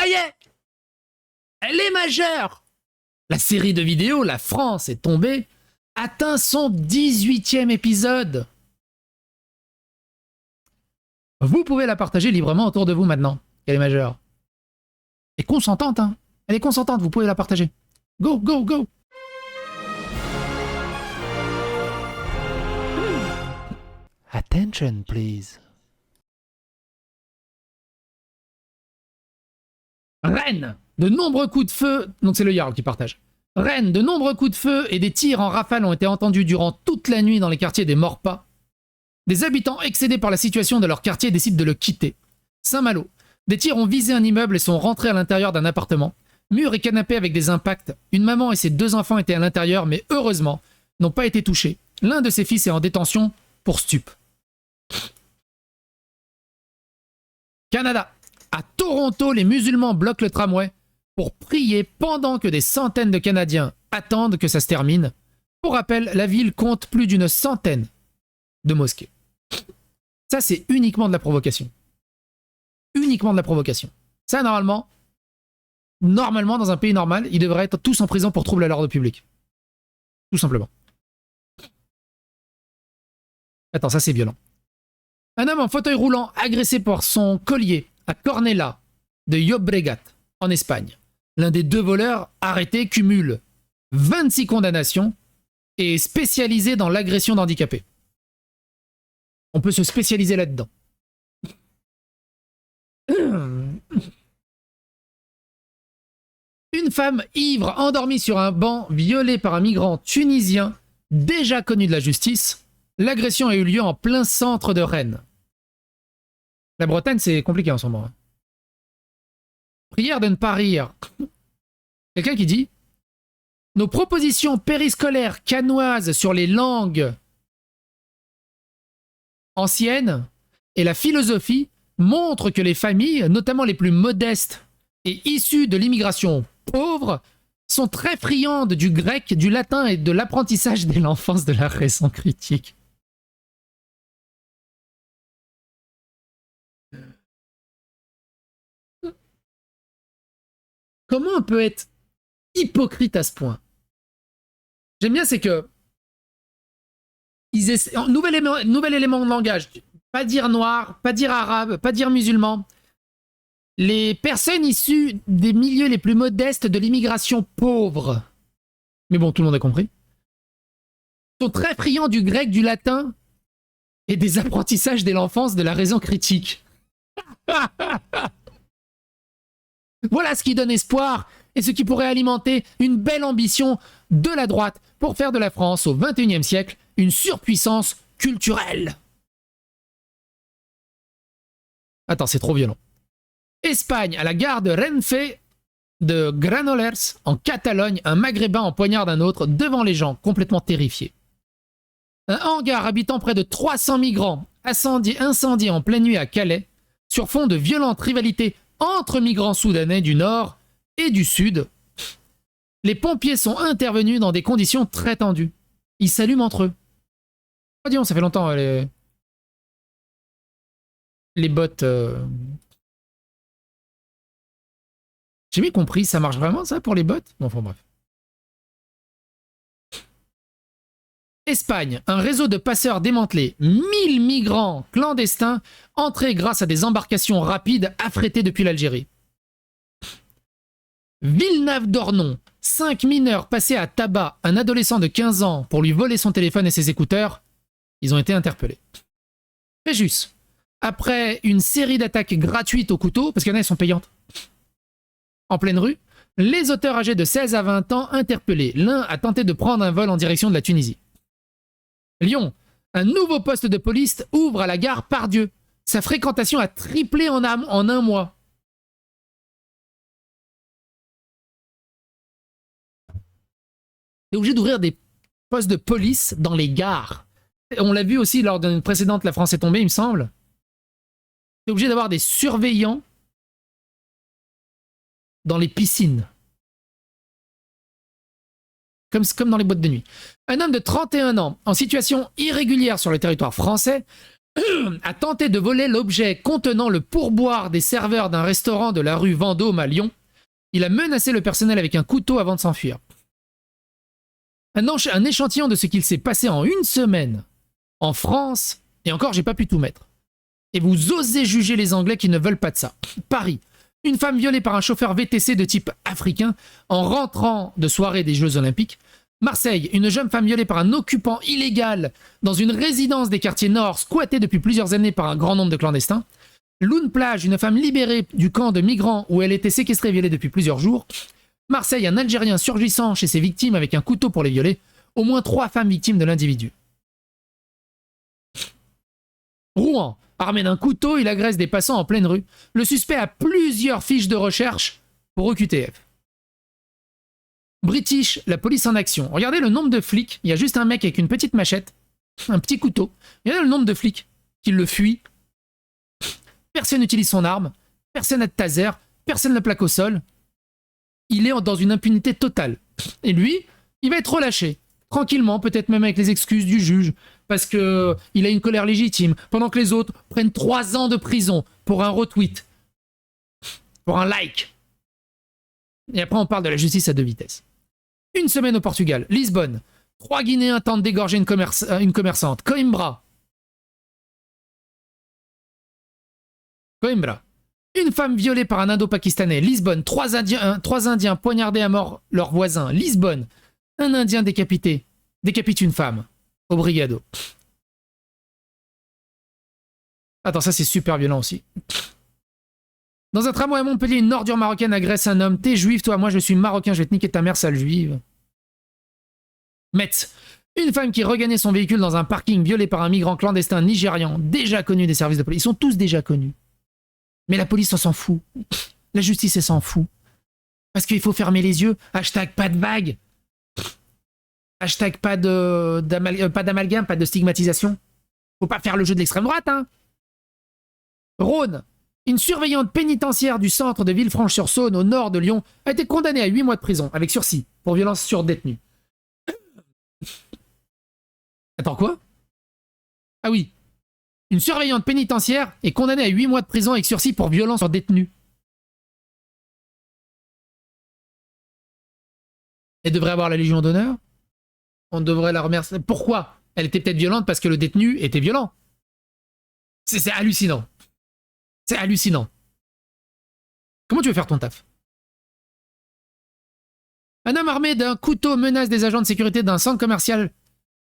Ça y est, elle est majeure. La série de vidéos La France est tombée atteint son 18e épisode. Vous pouvez la partager librement autour de vous maintenant, qu'elle est majeure. Elle est consentante, hein. Elle est consentante, vous pouvez la partager. Go, go, go. Attention, please. Rennes, de nombreux coups de feu... Donc c'est le Jarl qui partage. Rennes, de nombreux coups de feu et des tirs en rafale ont été entendus durant toute la nuit dans les quartiers des Maurepas. Des habitants excédés par la situation de leur quartier décident de le quitter. Saint-Malo, des tirs ont visé un immeuble et sont rentrés à l'intérieur d'un appartement. Murs et canapés avec des impacts. Une maman et ses 2 enfants étaient à l'intérieur, mais heureusement, n'ont pas été touchés. L'un de ses fils est en détention pour stup. Canada. À Toronto, les musulmans bloquent le tramway pour prier pendant que des centaines de Canadiens attendent que ça se termine. Pour rappel, la ville compte plus d'une centaine de mosquées. Ça, c'est uniquement de la provocation. Uniquement de la provocation. Ça, normalement, dans un pays normal, ils devraient être tous en prison pour trouble à l'ordre public. Tout simplement. Attends, ça c'est violent. Un homme en fauteuil roulant agressé par son collier à Cornellà de Llobregat, en Espagne. L'un des 2 voleurs arrêtés cumule 26 condamnations et est spécialisé dans l'agression d'handicapés. On peut se spécialiser là-dedans. Une femme ivre endormie sur un banc violée par un migrant tunisien déjà connu de la justice. L'agression a eu lieu en plein centre de Rennes. La Bretagne, c'est compliqué en ce moment. Prière de ne pas rire. Quelqu'un qui dit « Nos propositions périscolaires canoises sur les langues anciennes et la philosophie montrent que les familles, notamment les plus modestes et issues de l'immigration pauvre, sont très friandes du grec, du latin et de l'apprentissage dès l'enfance de la raison critique. » Comment on peut être hypocrite à ce point? J'aime bien, c'est que nouvel élément de langage. Pas dire noir, pas dire arabe, pas dire musulman. Les personnes issues des milieux les plus modestes de l'immigration pauvre, mais bon, tout le monde a compris, sont très friands du grec, du latin et des apprentissages dès l'enfance de la raison critique. Voilà ce qui donne espoir et ce qui pourrait alimenter une belle ambition de la droite pour faire de la France au XXIe siècle une surpuissance culturelle. Attends, c'est trop violent. Espagne, à la gare de Renfe de Granollers, en Catalogne, un Maghrébin empoignarde un autre devant les gens, complètement terrifiés. Un hangar habitant près de 300 migrants incendié en pleine nuit à Calais, sur fond de violentes rivalités entre migrants soudanais du nord et du sud. Les pompiers sont intervenus dans des conditions très tendues. Ils s'allument entre eux. Oh, dis donc, ça fait longtemps, les bots... J'ai bien compris, ça marche vraiment ça pour les bots? Bon, enfin bref. Espagne, un réseau de passeurs démantelé. 1000 migrants clandestins entrés grâce à des embarcations rapides affrétées depuis l'Algérie. Villeneuve-d'Ornon, 5 mineurs passés à tabac un adolescent de 15 ans pour lui voler son téléphone et ses écouteurs. Ils ont été interpellés. Fréjus, après une série d'attaques gratuites au couteau, parce qu'il y en a, elles sont payantes, en pleine rue, les auteurs âgés de 16 à 20 ans interpellés. L'un a tenté de prendre un vol en direction de la Tunisie. Lyon, un nouveau poste de police ouvre à la gare Pardieu. Sa fréquentation a triplé en un mois. T'es obligé d'ouvrir des postes de police dans les gares. On l'a vu aussi lors d'une précédente La France est tombée, il me semble. T'es obligé d'avoir des surveillants dans les piscines. Comme dans les boîtes de nuit. Un homme de 31 ans, en situation irrégulière sur le territoire français, a tenté de voler l'objet contenant le pourboire des serveurs d'un restaurant de la rue Vendôme à Lyon. Il a menacé le personnel avec un couteau avant de s'enfuir. Un échantillon de ce qu'il s'est passé en une semaine en France, et encore j'ai pas pu tout mettre. Et vous osez juger les Anglais qui ne veulent pas de ça. Paris, une femme violée par un chauffeur VTC de type africain en rentrant de soirée des Jeux Olympiques. Marseille, une jeune femme violée par un occupant illégal dans une résidence des quartiers nord squattée depuis plusieurs années par un grand nombre de clandestins. Loun Plage, une femme libérée du camp de migrants où elle était séquestrée et violée depuis plusieurs jours. Marseille, un Algérien surgissant chez ses victimes avec un couteau pour les violer. Au moins 3 femmes victimes de l'individu. Rouen, armé d'un couteau, il agresse des passants en pleine rue. Le suspect a plusieurs fiches de recherche pour OQTF. British, la police en action. Regardez le nombre de flics. Il y a juste un mec avec une petite machette, un petit couteau. Regardez le nombre de flics qui le fuient. Personne n'utilise son arme. Personne n'a de taser. Personne ne le plaque au sol. Il est dans une impunité totale. Et lui, il va être relâché. Tranquillement, peut-être même avec les excuses du juge. Parce qu'il a une colère légitime. Pendant que les autres prennent 3 ans de prison pour un retweet. Pour un like. Et après, on parle de la justice à 2 vitesses. Une semaine au Portugal, Lisbonne. 3 Guinéens tentent d'égorger une commerçante. Coimbra. Une femme violée par un Indo-Pakistanais. Lisbonne. 3 Indiens poignardés à mort leurs voisins. Lisbonne. Un Indien décapité. Décapite une femme. Au Brigado. Attends, ça c'est super violent aussi. Dans un tramway à Montpellier, une ordure marocaine agresse un homme. T'es juif, toi, moi je suis marocain, je vais te niquer ta mère, sale juive. Metz. Une femme qui regagnait son véhicule dans un parking violée par un migrant clandestin nigérian, déjà connu des services de police. Ils sont tous déjà connus. Mais la police, on s'en fout. La justice, elle s'en fout. Parce qu'il faut fermer les yeux. Hashtag pas de vague. Hashtag pas d'amalgame, pas de stigmatisation. Faut pas faire le jeu de l'extrême droite, hein. Rhône. Une surveillante pénitentiaire du centre de Villefranche-sur-Saône, au nord de Lyon, a été condamnée à 8 mois de prison, avec sursis, pour violence sur détenu. Attends, quoi? Ah oui. Une surveillante pénitentiaire est condamnée à 8 mois de prison avec sursis pour violence sur détenu. Elle devrait avoir la Légion d'honneur? On devrait la remercier. Pourquoi? Elle était peut-être violente parce que le détenu était violent. C'est hallucinant. C'est hallucinant. Comment tu veux faire ton taf? Un homme armé d'un couteau menace des agents de sécurité d'un centre commercial,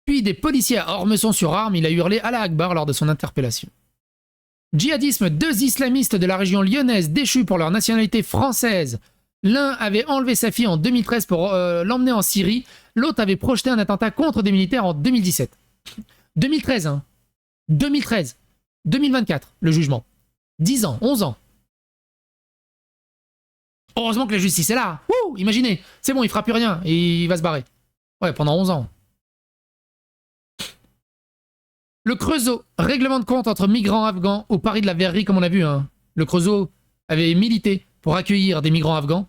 puis des policiers à Ormesson-sur-Arme. Il a hurlé Allah Akbar lors de son interpellation. Djihadisme, 2 islamistes de la région lyonnaise déchus pour leur nationalité française. L'un avait enlevé sa fille en 2013 pour l'emmener en Syrie. L'autre avait projeté un attentat contre des militaires en 2017. 2013, hein. 2013. 2024, le jugement. 10 ans, 11 ans. Heureusement que la justice est là. Wouh, imaginez, c'est bon, il fera plus rien et il va se barrer. Ouais, pendant 11 ans. Le Creusot, règlement de compte entre migrants afghans au pari de la verrerie, comme on a vu. Hein. Le Creusot avait milité pour accueillir des migrants afghans,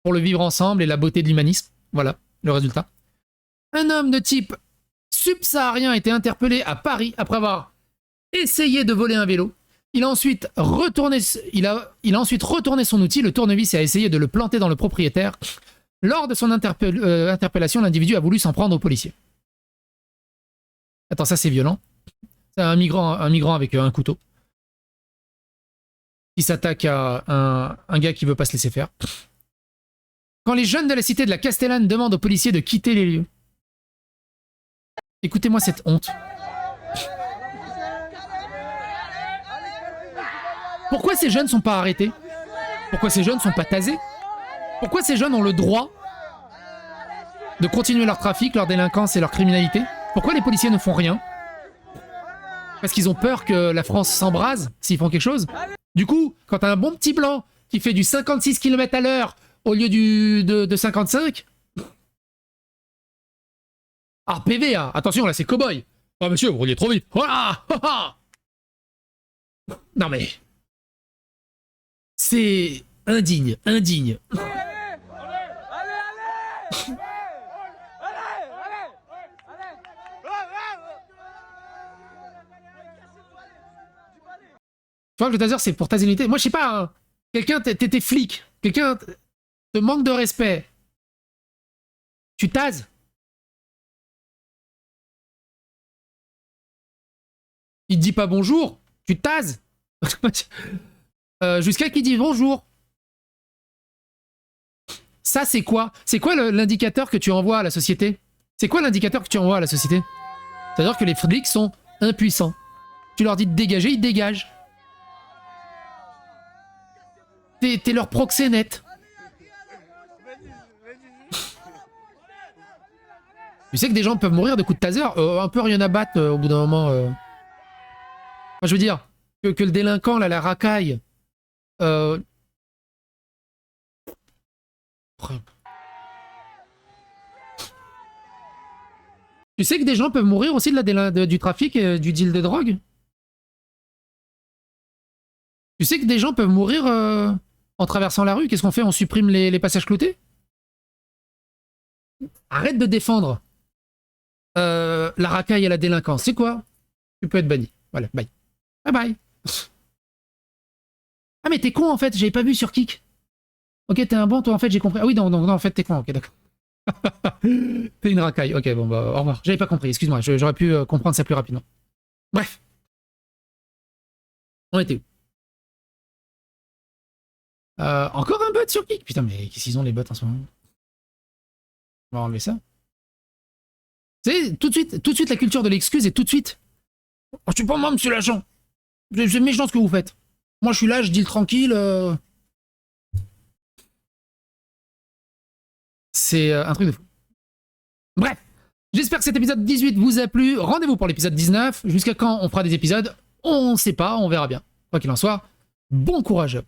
pour le vivre ensemble et la beauté de l'humanisme. Voilà, le résultat. Un homme de type subsaharien a été interpellé à Paris après avoir essayé de voler un vélo. Il a ensuite retourné son outil, le tournevis, et a essayé de le planter dans le propriétaire. Lors de son interpellation, l'individu a voulu s'en prendre aux policiers. Attends, ça c'est violent. C'est un migrant avec un couteau qui s'attaque à un gars qui veut pas se laisser faire. Quand les jeunes de la cité de la Castellane demandent aux policiers de quitter les lieux. Écoutez-moi cette honte. Pourquoi ces jeunes sont pas arrêtés? Pourquoi ces jeunes sont pas tasés? Pourquoi ces jeunes ont le droit de continuer leur trafic, leur délinquance et leur criminalité? Pourquoi les policiers ne font rien? Parce qu'ils ont peur que la France s'embrase s'ils font quelque chose? Du coup, quand t'as un bon petit blanc qui fait du 56 km à l'heure au lieu de 55... Ah, PV, hein. Attention, là c'est cow-boy. Oh monsieur, vous roulez trop vite. Voilà. Non mais... C'est indigne, indigne. vois que le taser, c'est pour taser l'unité. Moi, je sais pas, hein. Quelqu'un, t'es flic. Quelqu'un te manque de respect. Tu tases. Il te dit pas bonjour. Tu tases. Jusqu'à qu'il dit bonjour. Ça, c'est quoi? C'est quoi l'indicateur que tu envoies à la société? C'est quoi l'indicateur que tu envoies à la société? C'est-à-dire que les flics sont impuissants. Tu leur dis de dégager, ils dégagent. T'es leur proxénète. Tu sais que des gens peuvent mourir de coups de taser, un peu rien à battre au bout d'un moment. Enfin, je veux dire, que le délinquant, là, la racaille... Tu sais que des gens peuvent mourir aussi du trafic et du deal de drogue? Tu sais que des gens peuvent mourir en traversant la rue? Qu'est-ce qu'on fait? On supprime les passages cloutés? Arrête de défendre la racaille et la délinquance. C'est quoi? Tu peux être banni. Voilà, bye. Bye bye. Ah mais t'es con en fait, j'avais pas vu sur Kik. Ok, t'es un bon, toi en fait j'ai compris. Ah oui, non, en fait t'es con, ok d'accord. T'es une racaille, ok bon bah au revoir. J'avais pas compris, excuse-moi, j'aurais pu comprendre ça plus rapidement. Bref. On était où? Encore un bot sur Kik? Putain mais qu'est-ce qu'ils ont les bots en ce moment? On va enlever ça. C'est tout de suite la culture de l'excuse et tout de suite. Oh, je suis pas moi monsieur l'agent. C'est méchant ce que vous faites. Moi je suis là, je deal tranquille. C'est un truc de fou. Bref, j'espère que cet épisode 18 vous a plu. Rendez-vous pour l'épisode 19. Jusqu'à quand on fera des épisodes? On sait pas, on verra bien. Quoi qu'il en soit, bon courage.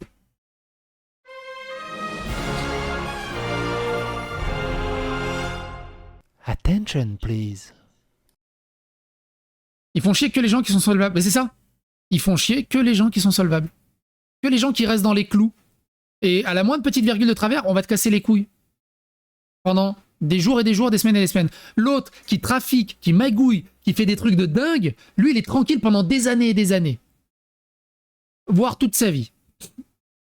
Attention, please. Ils font chier que les gens qui sont solvables. Mais c'est ça. Ils font chier que les gens qui sont solvables. Que les gens qui restent dans les clous. Et à la moindre petite virgule de travers, on va te casser les couilles. Pendant des jours et des jours, des semaines et des semaines. L'autre qui trafique, qui magouille, qui fait des trucs de dingue, lui il est tranquille pendant des années et des années. Voire toute sa vie.